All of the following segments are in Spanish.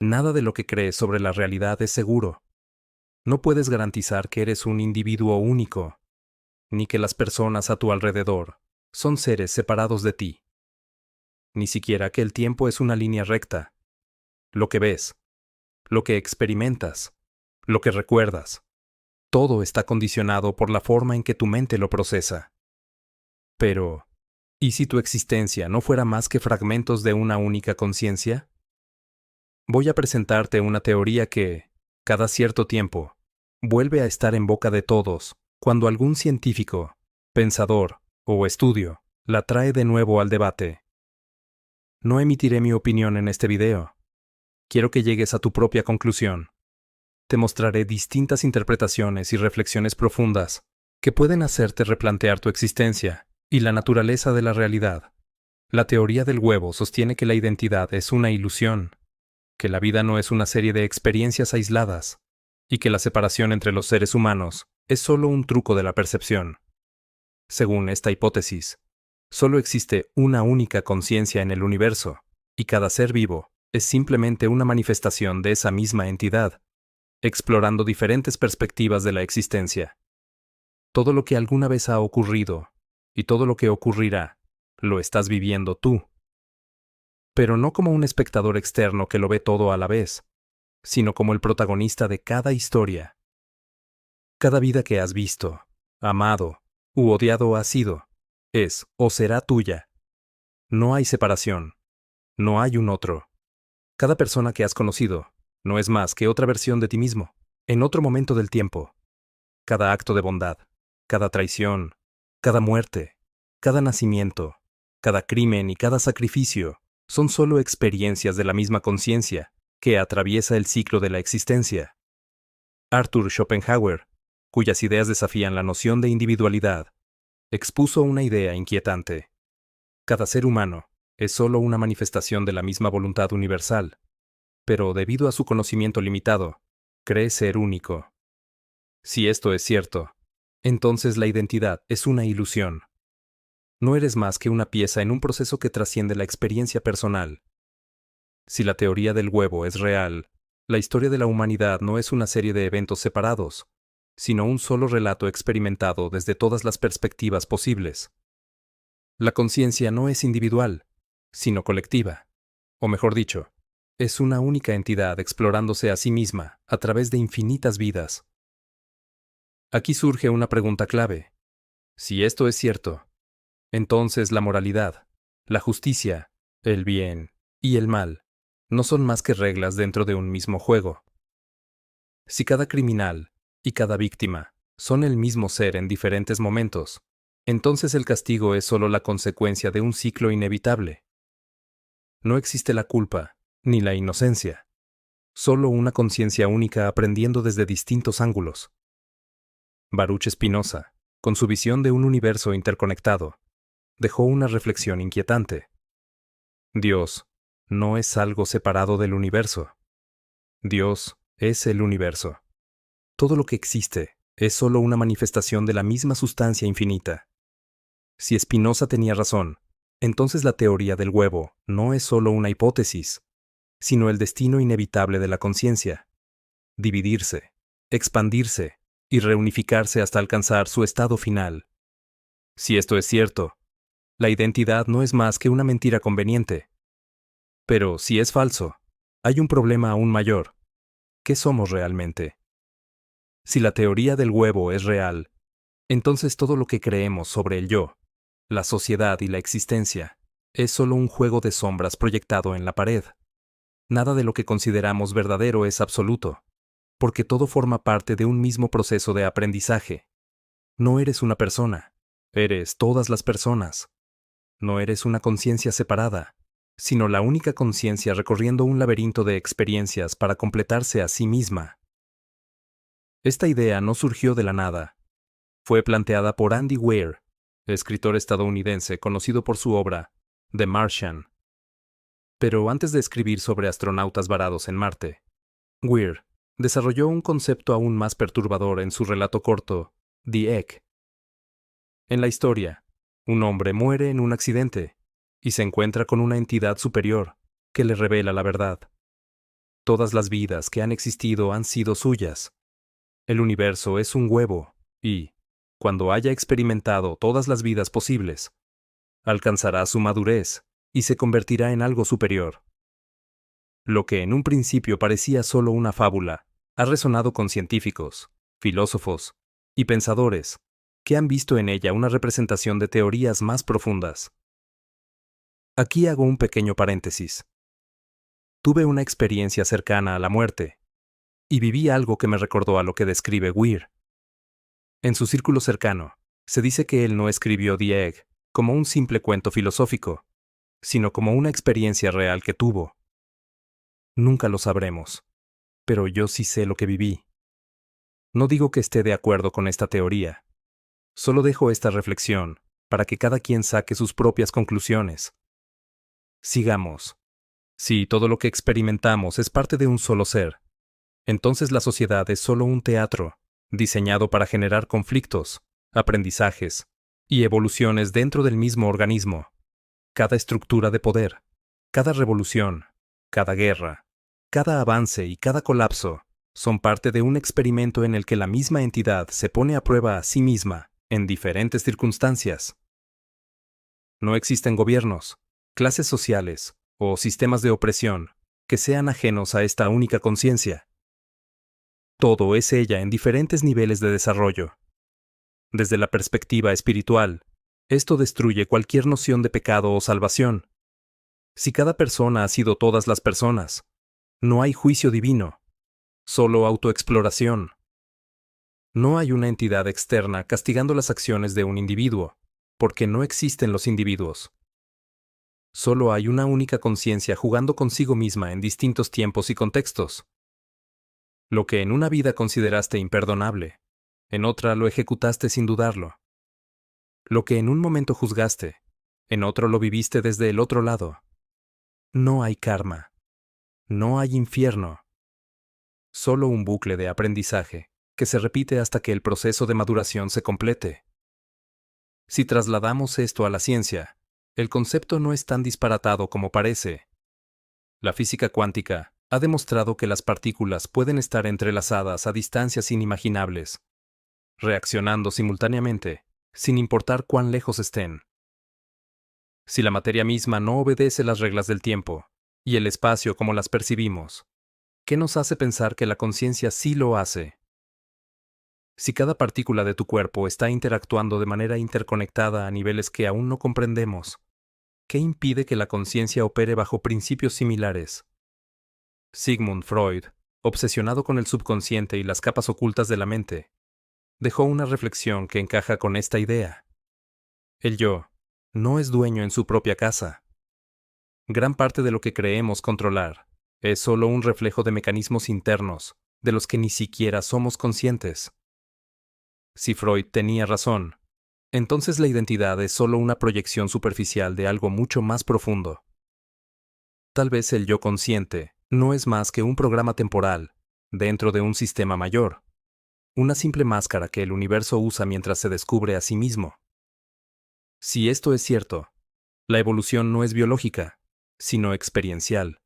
Nada de lo que crees sobre la realidad es seguro. No puedes garantizar que eres un individuo único, ni que las personas a tu alrededor son seres separados de ti. Ni siquiera que el tiempo es una línea recta. Lo que ves, lo que experimentas, lo que recuerdas, todo está condicionado por la forma en que tu mente lo procesa. Pero, ¿y si tu existencia no fuera más que fragmentos de una única conciencia? Voy a presentarte una teoría que, cada cierto tiempo, vuelve a estar en boca de todos cuando algún científico, pensador o estudio la trae de nuevo al debate. No emitiré mi opinión en este video. Quiero que llegues a tu propia conclusión. Te mostraré distintas interpretaciones y reflexiones profundas que pueden hacerte replantear tu existencia y la naturaleza de la realidad. La teoría del huevo sostiene que la identidad es una ilusión, que la vida no es una serie de experiencias aisladas, y que la separación entre los seres humanos es solo un truco de la percepción. Según esta hipótesis, solo existe una única conciencia en el universo, y cada ser vivo es simplemente una manifestación de esa misma entidad, explorando diferentes perspectivas de la existencia. Todo lo que alguna vez ha ocurrido, y todo lo que ocurrirá, lo estás viviendo tú. Pero no como un espectador externo que lo ve todo a la vez, sino como el protagonista de cada historia. Cada vida que has visto, amado u odiado ha sido, es o será tuya. No hay separación, no hay un otro. Cada persona que has conocido no es más que otra versión de ti mismo, en otro momento del tiempo. Cada acto de bondad, cada traición, cada muerte, cada nacimiento, cada crimen y cada sacrificio son solo experiencias de la misma conciencia que atraviesa el ciclo de la existencia. Arthur Schopenhauer, cuyas ideas desafían la noción de individualidad, expuso una idea inquietante. Cada ser humano es solo una manifestación de la misma voluntad universal, pero debido a su conocimiento limitado, cree ser único. Si esto es cierto, entonces la identidad es una ilusión. No eres más que una pieza en un proceso que trasciende la experiencia personal. Si la teoría del huevo es real, la historia de la humanidad no es una serie de eventos separados, sino un solo relato experimentado desde todas las perspectivas posibles. La conciencia no es individual, sino colectiva, o mejor dicho, es una única entidad explorándose a sí misma a través de infinitas vidas. Aquí surge una pregunta clave. Si esto es cierto, entonces la moralidad, la justicia, el bien y el mal no son más que reglas dentro de un mismo juego. Si cada criminal y cada víctima son el mismo ser en diferentes momentos, entonces el castigo es solo la consecuencia de un ciclo inevitable. No existe la culpa ni la inocencia, solo una conciencia única aprendiendo desde distintos ángulos. Baruch Spinoza, con su visión de un universo interconectado, dejó una reflexión inquietante. Dios no es algo separado del universo. Dios es el universo. Todo lo que existe es solo una manifestación de la misma sustancia infinita. Si Spinoza tenía razón, entonces la teoría del huevo no es solo una hipótesis, sino el destino inevitable de la conciencia: dividirse, expandirse y reunificarse hasta alcanzar su estado final. Si esto es cierto, la identidad no es más que una mentira conveniente. Pero si es falso, hay un problema aún mayor. ¿Qué somos realmente? Si la teoría del huevo es real, entonces todo lo que creemos sobre el yo, la sociedad y la existencia es solo un juego de sombras proyectado en la pared. Nada de lo que consideramos verdadero es absoluto, porque todo forma parte de un mismo proceso de aprendizaje. No eres una persona, eres todas las personas. No eres una conciencia separada, sino la única conciencia recorriendo un laberinto de experiencias para completarse a sí misma. Esta idea no surgió de la nada. Fue planteada por Andy Weir, escritor estadounidense conocido por su obra The Martian. Pero antes de escribir sobre astronautas varados en Marte, Weir desarrolló un concepto aún más perturbador en su relato corto, The Egg. En la historia, un hombre muere en un accidente y se encuentra con una entidad superior que le revela la verdad. Todas las vidas que han existido han sido suyas. El universo es un huevo, y, cuando haya experimentado todas las vidas posibles, alcanzará su madurez y se convertirá en algo superior. Lo que en un principio parecía solo una fábula, ha resonado con científicos, filósofos y pensadores que han visto en ella una representación de teorías más profundas. Aquí hago un pequeño paréntesis. Tuve una experiencia cercana a la muerte, y viví algo que me recordó a lo que describe Weir. En su círculo cercano, se dice que él no escribió The Egg como un simple cuento filosófico, sino como una experiencia real que tuvo. Nunca lo sabremos, pero yo sí sé lo que viví. No digo que esté de acuerdo con esta teoría, solo dejo esta reflexión para que cada quien saque sus propias conclusiones. Sigamos. Si todo lo que experimentamos es parte de un solo ser, entonces la sociedad es solo un teatro, diseñado para generar conflictos, aprendizajes y evoluciones dentro del mismo organismo. Cada estructura de poder, cada revolución, cada guerra, cada avance y cada colapso son parte de un experimento en el que la misma entidad se pone a prueba a sí misma en diferentes circunstancias. No existen gobiernos, clases sociales o sistemas de opresión que sean ajenos a esta única conciencia. Todo es ella en diferentes niveles de desarrollo. Desde la perspectiva espiritual, esto destruye cualquier noción de pecado o salvación. Si cada persona ha sido todas las personas, no hay juicio divino, solo autoexploración. No hay una entidad externa castigando las acciones de un individuo, porque no existen los individuos. Solo hay una única conciencia jugando consigo misma en distintos tiempos y contextos. Lo que en una vida consideraste imperdonable, en otra lo ejecutaste sin dudarlo. Lo que en un momento juzgaste, en otro lo viviste desde el otro lado. No hay karma. No hay infierno. Solo un bucle de aprendizaje que se repite hasta que el proceso de maduración se complete. Si trasladamos esto a la ciencia, el concepto no es tan disparatado como parece. La física cuántica ha demostrado que las partículas pueden estar entrelazadas a distancias inimaginables, reaccionando simultáneamente, sin importar cuán lejos estén. Si la materia misma no obedece las reglas del tiempo y el espacio como las percibimos, ¿qué nos hace pensar que la conciencia sí lo hace? Si cada partícula de tu cuerpo está interactuando de manera interconectada a niveles que aún no comprendemos, ¿qué impide que la conciencia opere bajo principios similares? Sigmund Freud, obsesionado con el subconsciente y las capas ocultas de la mente, dejó una reflexión que encaja con esta idea. El yo no es dueño en su propia casa. Gran parte de lo que creemos controlar es solo un reflejo de mecanismos internos de los que ni siquiera somos conscientes. Si Freud tenía razón, entonces la identidad es solo una proyección superficial de algo mucho más profundo. Tal vez el yo consciente no es más que un programa temporal dentro de un sistema mayor, una simple máscara que el universo usa mientras se descubre a sí mismo. Si esto es cierto, la evolución no es biológica, sino experiencial.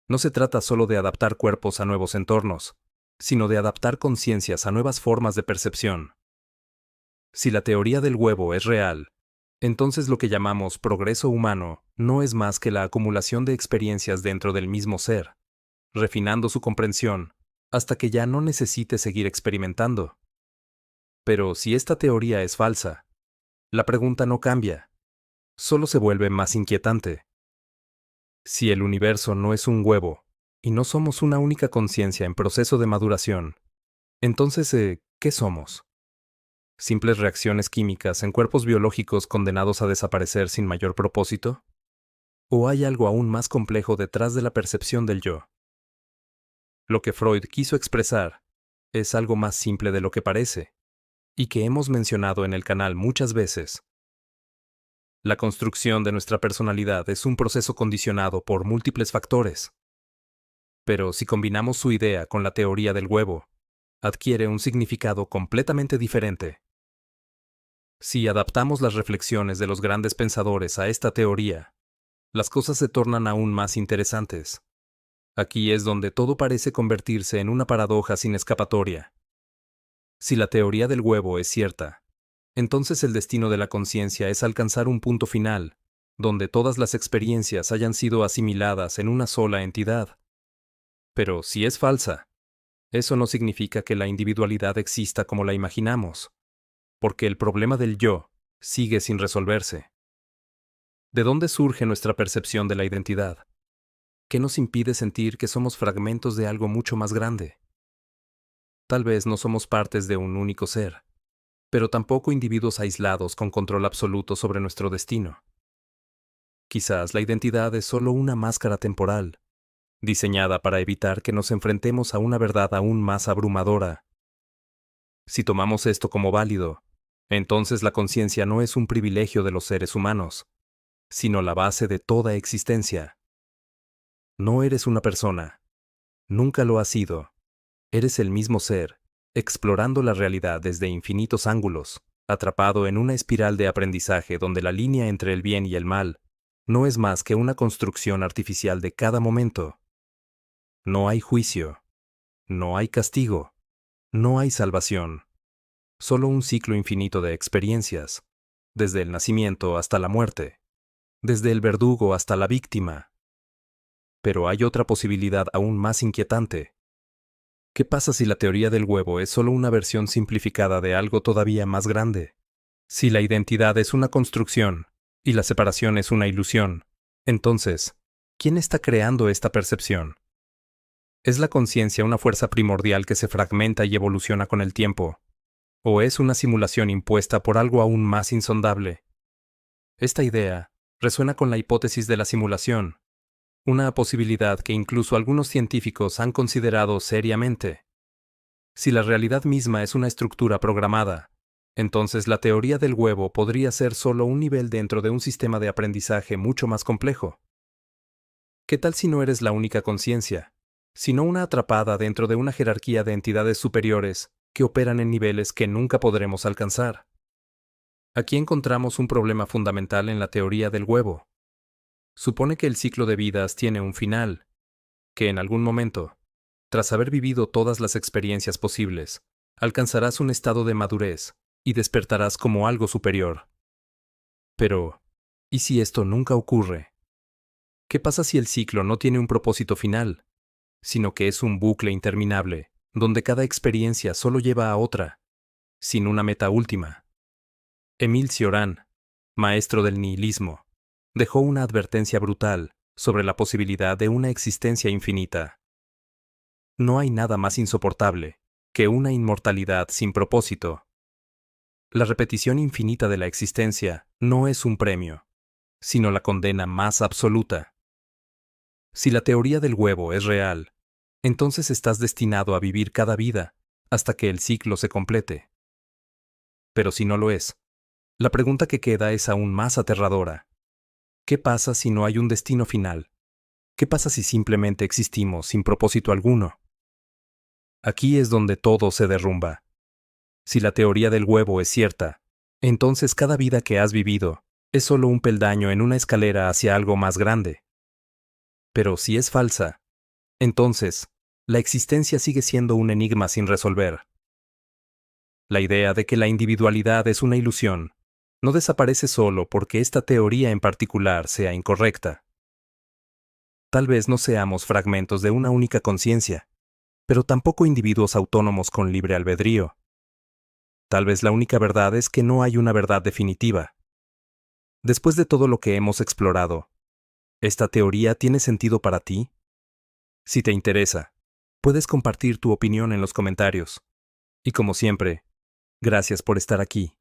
No se trata solo de adaptar cuerpos a nuevos entornos, sino de adaptar conciencias a nuevas formas de percepción. Si la teoría del huevo es real, entonces lo que llamamos progreso humano no es más que la acumulación de experiencias dentro del mismo ser, refinando su comprensión hasta que ya no necesite seguir experimentando. Pero si esta teoría es falsa, la pregunta no cambia, solo se vuelve más inquietante. Si el universo no es un huevo, y no somos una única conciencia en proceso de maduración, entonces, ¿qué somos? ¿Simples reacciones químicas en cuerpos biológicos condenados a desaparecer sin mayor propósito? ¿O hay algo aún más complejo detrás de la percepción del yo? Lo que Freud quiso expresar es algo más simple de lo que parece, y que hemos mencionado en el canal muchas veces. La construcción de nuestra personalidad es un proceso condicionado por múltiples factores. Pero si combinamos su idea con la teoría del huevo, adquiere un significado completamente diferente. Si adaptamos las reflexiones de los grandes pensadores a esta teoría, las cosas se tornan aún más interesantes. Aquí es donde todo parece convertirse en una paradoja sin escapatoria. Si la teoría del huevo es cierta, entonces el destino de la conciencia es alcanzar un punto final, donde todas las experiencias hayan sido asimiladas en una sola entidad. Pero si es falsa, eso no significa que la individualidad exista como la imaginamos, porque el problema del yo sigue sin resolverse. ¿De dónde surge nuestra percepción de la identidad? ¿Qué nos impide sentir que somos fragmentos de algo mucho más grande? Tal vez no somos partes de un único ser, pero tampoco individuos aislados con control absoluto sobre nuestro destino. Quizás la identidad es solo una máscara temporal, diseñada para evitar que nos enfrentemos a una verdad aún más abrumadora. Si tomamos esto como válido, entonces la conciencia no es un privilegio de los seres humanos, sino la base de toda existencia. No eres una persona, nunca lo has sido. Eres el mismo ser, explorando la realidad desde infinitos ángulos, atrapado en una espiral de aprendizaje donde la línea entre el bien y el mal no es más que una construcción artificial de cada momento. No hay juicio, no hay castigo, no hay salvación, solo un ciclo infinito de experiencias, desde el nacimiento hasta la muerte, desde el verdugo hasta la víctima. Pero hay otra posibilidad aún más inquietante. ¿Qué pasa si la teoría del huevo es solo una versión simplificada de algo todavía más grande? Si la identidad es una construcción y la separación es una ilusión, entonces, ¿quién está creando esta percepción? ¿Es la conciencia una fuerza primordial que se fragmenta y evoluciona con el tiempo? ¿O es una simulación impuesta por algo aún más insondable? Esta idea resuena con la hipótesis de la simulación, una posibilidad que incluso algunos científicos han considerado seriamente. Si la realidad misma es una estructura programada, entonces la teoría del huevo podría ser solo un nivel dentro de un sistema de aprendizaje mucho más complejo. ¿Qué tal si no eres la única conciencia, sino una atrapada dentro de una jerarquía de entidades superiores que operan en niveles que nunca podremos alcanzar? Aquí encontramos un problema fundamental en la teoría del huevo. Supone que el ciclo de vidas tiene un final, que en algún momento, tras haber vivido todas las experiencias posibles, alcanzarás un estado de madurez y despertarás como algo superior. Pero, ¿y si esto nunca ocurre? ¿Qué pasa si el ciclo no tiene un propósito final, sino que es un bucle interminable, donde cada experiencia solo lleva a otra, sin una meta última? Émile Cioran, maestro del nihilismo, dejó una advertencia brutal sobre la posibilidad de una existencia infinita. No hay nada más insoportable que una inmortalidad sin propósito. La repetición infinita de la existencia no es un premio, sino la condena más absoluta. Si la teoría del huevo es real, entonces estás destinado a vivir cada vida hasta que el ciclo se complete. Pero si no lo es, la pregunta que queda es aún más aterradora. ¿Qué pasa si no hay un destino final? ¿Qué pasa si simplemente existimos sin propósito alguno? Aquí es donde todo se derrumba. Si la teoría del huevo es cierta, entonces cada vida que has vivido es solo un peldaño en una escalera hacia algo más grande. Pero si es falsa, entonces, la existencia sigue siendo un enigma sin resolver. La idea de que la individualidad es una ilusión no desaparece solo porque esta teoría en particular sea incorrecta. Tal vez no seamos fragmentos de una única conciencia, pero tampoco individuos autónomos con libre albedrío. Tal vez la única verdad es que no hay una verdad definitiva. Después de todo lo que hemos explorado, ¿esta teoría tiene sentido para ti? Si te interesa, puedes compartir tu opinión en los comentarios. Y como siempre, gracias por estar aquí.